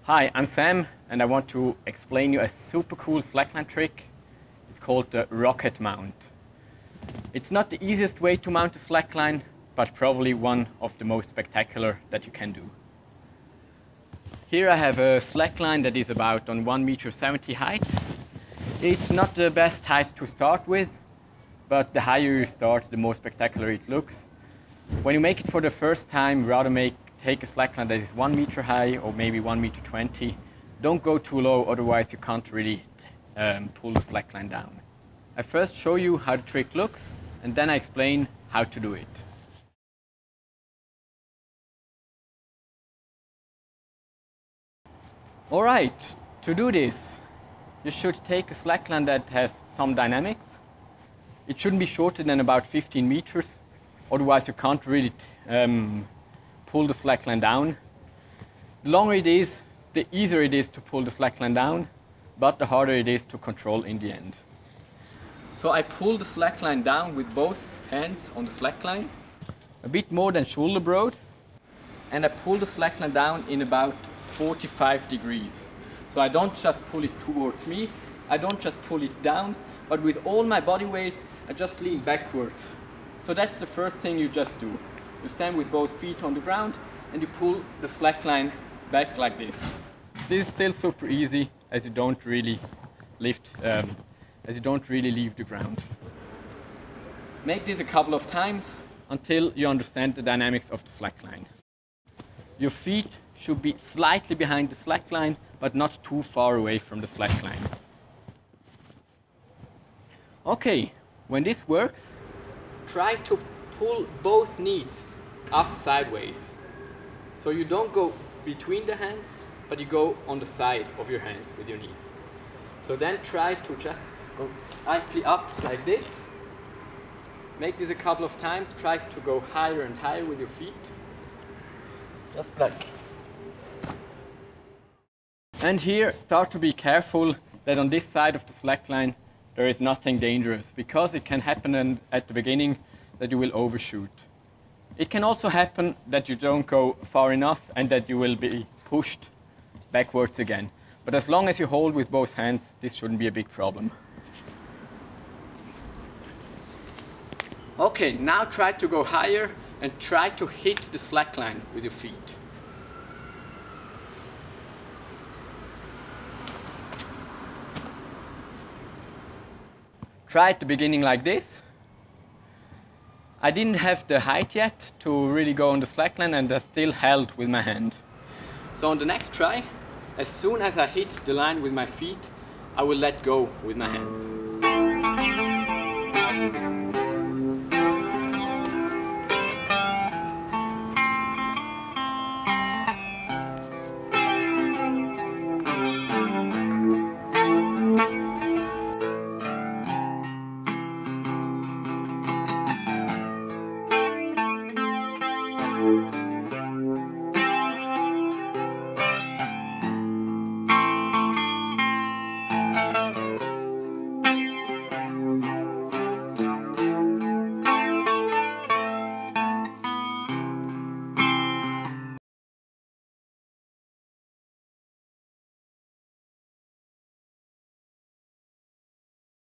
Hi, I'm Sam and I want to explain you a super cool slackline trick. It's called the rocket mount. It's not the easiest way to mount a slackline, but probably one of the most spectacular that you can do. Here I have a slackline that is about on 1.70 m height. It's not the best height to start with, but the higher you start, the more spectacular it looks. When you make it for the first time, rather take a slackline that is 1 meter high or maybe 1.20 m. Don't go too low, otherwise you can't really pull the slackline down. I first show you how the trick looks and then I explain how to do it. Alright, to do this, you should take a slackline that has some dynamics. It shouldn't be shorter than about 15 meters, otherwise you can't really pull the slackline down. The longer it is, the easier it is to pull the slackline down, but the harder it is to control in the end. So I pull the slackline down with both hands on the slackline, a bit more than shoulder broad, and I pull the slackline down in about 45 degrees. So I don't just pull it towards me, I don't just pull it down, but with all my body weight, I just lean backwards. So that's the first thing you just do. You stand with both feet on the ground and you pull the slackline back like this. This is still super easy as you don't really leave the ground. Make this a couple of times until you understand the dynamics of the slackline. Your feet should be slightly behind the slackline, but not too far away from the slackline. Okay, when this works, try to pull both knees up sideways. So you don't go between the hands, but you go on the side of your hands with your knees. So then try to just go slightly up like this. Make this a couple of times. Try to go higher and higher with your feet. Just like. And here, start to be careful that on this side of the slackline there is nothing dangerous, because it can happen at the beginning that you will overshoot. It can also happen that you don't go far enough and that you will be pushed backwards again. But as long as you hold with both hands, this shouldn't be a big problem. Okay, now try to go higher and try to hit the slackline with your feet. Try at the beginning like this. I didn't have the height yet to really go on the slackline and I still held with my hand. So on the next try, as soon as I hit the line with my feet, I will let go with my hands.